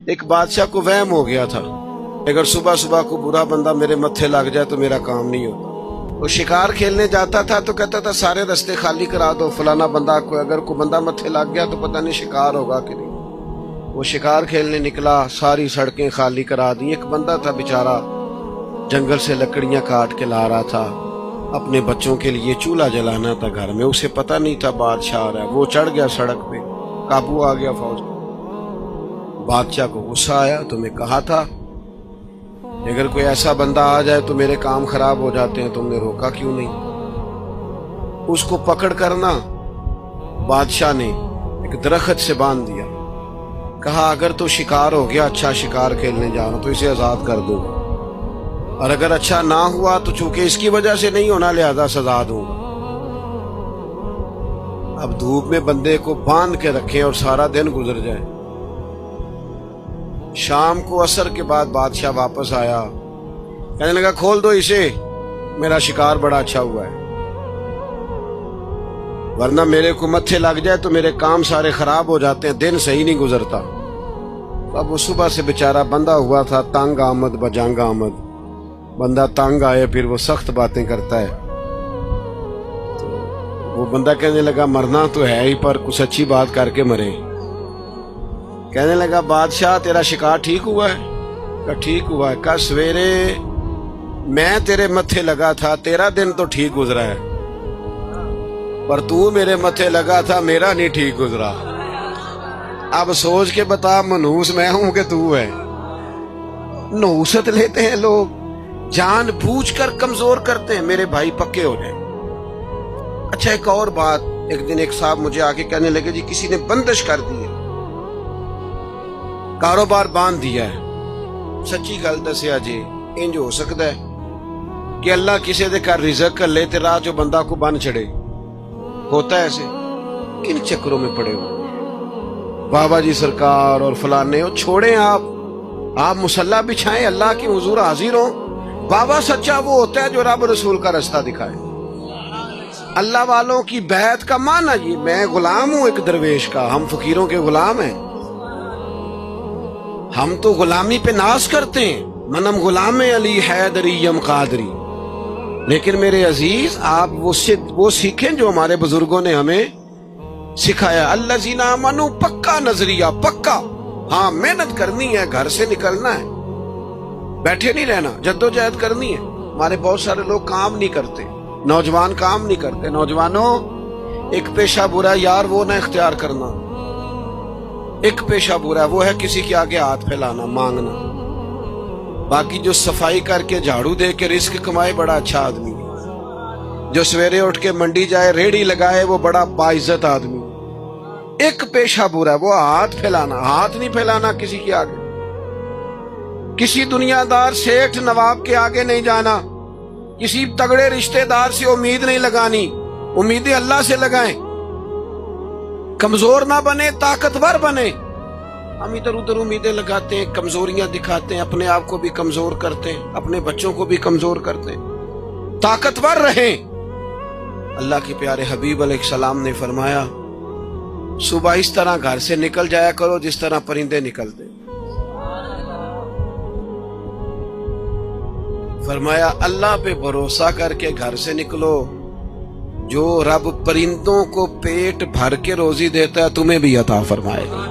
ایک بادشاہ کو وہم ہو گیا تھا اگر صبح صبح کو برا بندہ میرے متھے لگ جائے تو میرا کام نہیں ہوتا۔ وہ شکار کھیلنے جاتا تھا تو کہتا تھا سارے رستے خالی کرا دو، فلانا بندہ کو اگر کوئی بندہ متھے لگ گیا تو پتہ نہیں شکار ہوگا کہ نہیں۔ وہ شکار کھیلنے نکلا، ساری سڑکیں خالی کرا دی۔ ایک بندہ تھا بیچارہ جنگل سے لکڑیاں کاٹ کے لا رہا تھا، اپنے بچوں کے لیے چولہا جلانا تھا گھر میں، اسے پتہ نہیں تھا بادشاہ آ رہا ہے۔ وہ چڑھ گیا سڑک پہ، قابو آ گیا فوج۔ بادشاہ کو غصہ آیا، تمہیں کہا تھا اگر کوئی ایسا بندہ آ جائے تو میرے کام خراب ہو جاتے ہیں، تم نے روکا کیوں نہیں؟ اس کو پکڑ کرنا بادشاہ نے ایک درخت سے باندھ دیا، کہا اگر تو شکار ہو گیا، اچھا شکار کھیلنے جا رہا تو اسے آزاد کر دوں گا، اور اگر اچھا نہ ہوا تو چونکہ اس کی وجہ سے نہیں ہونا لہذا سزا دوں گا۔ اب دھوپ میں بندے کو باندھ کے رکھیں اور سارا دن گزر جائے۔ شام کو عصر کے بعد بادشاہ واپس آیا، کہنے لگا کھول دو اسے، میرا شکار بڑا اچھا ہوا ہے، ورنہ میرے کو متھے لگ جائے تو میرے کام سارے خراب ہو جاتے ہیں، دن صحیح نہیں گزرتا۔ اب وہ صبح سے بیچارہ بندہ ہوا تھا، تنگ آمد بجنگ آمد، بندہ تنگ آئے پھر وہ سخت باتیں کرتا ہے۔ وہ بندہ کہنے لگا مرنا تو ہے ہی پر کچھ اچھی بات کر کے مرے۔ کہنے لگا بادشاہ تیرا شکار ٹھیک ہوا ہے؟ کہا ٹھیک ہوا ہے۔ کہا سویرے میں تیرے متھے لگا تھا، تیرا دن تو ٹھیک گزرا ہے، پر تو میرے متھے لگا تھا، میرا نہیں ٹھیک گزرا۔ اب سوچ کے بتا منحوس میں ہوں کہ تو ہے؟ نحوست لیتے ہیں لوگ، جان بوجھ کر کمزور کرتے ہیں، میرے بھائی پکے ہو جائیں۔ اچھا ایک اور بات، ایک دن ایک صاحب مجھے آ کے کہنے لگے جی کسی نے بندش کر دی ہے، کاروبار باندھ دیا ہے۔ سچی گل دسیا جی انج ہو سکتا ہے کہ اللہ کسی دے کر رزق کر لے تے راہ جو بندہ کو بن چڑے؟ ہوتا ہے ایسے؟ کن چکروں میں پڑے ہو بابا جی سرکار اور فلانے ہو، چھوڑیں آپ مصلی بچھائیں، اللہ کی حضور حاضر ہوں۔ بابا سچا وہ ہوتا ہے جو رب رسول کا رستہ دکھائے۔ اللہ والوں کی بیعت کا معنی یہ، میں غلام ہوں ایک درویش کا، ہم فقیروں کے غلام ہیں، ہم تو غلامی پہ ناز کرتے ہیں، منم غلام علی حیدری یم قادری۔ لیکن میرے عزیز آپ وہ سیکھیں جو ہمارے بزرگوں نے ہمیں سکھایا، الذین آمنوا، پکا نظریہ، پکا، ہاں محنت کرنی ہے، گھر سے نکلنا ہے، بیٹھے نہیں رہنا، جدوجہد کرنی ہے۔ ہمارے بہت سارے لوگ کام نہیں کرتے، نوجوان کام نہیں کرتے۔ نوجوانوں ایک پیشہ برا یار وہ نہ اختیار کرنا، ایک پیشہ برا وہ ہے کسی کے آگے ہاتھ پھیلانا، مانگنا۔ باقی جو صفائی کر کے جھاڑو دے کے رزق کمائے بڑا اچھا آدمی، جو سویرے اٹھ کے منڈی جائے ریڑھی لگائے وہ بڑا باعزت آدمی۔ ایک پیشہ برا وہ ہاتھ پھیلانا، ہاتھ نہیں پھیلانا کسی کے آگے، کسی دنیا دار سیٹھ نواب کے آگے نہیں جانا، کسی تگڑے رشتہ دار سے امید نہیں لگانی، امیدیں اللہ سے لگائیں۔ کمزور نہ بنے، طاقتور بنے۔ ہم ادھر ادھر امیدیں لگاتے ہیں، کمزوریاں دکھاتے ہیں، اپنے آپ کو بھی کمزور کرتے ہیں، اپنے بچوں کو بھی کمزور کرتے ہیں۔ طاقتور رہیں۔ اللہ کے پیارے حبیب علیہ السلام نے فرمایا صبح اس طرح گھر سے نکل جایا کرو جس طرح پرندے نکلتے۔ فرمایا اللہ پہ بھروسہ کر کے گھر سے نکلو، جو رب پرندوں کو پیٹ بھر کے روزی دیتا ہے تمہیں بھی عطا فرمائے گا۔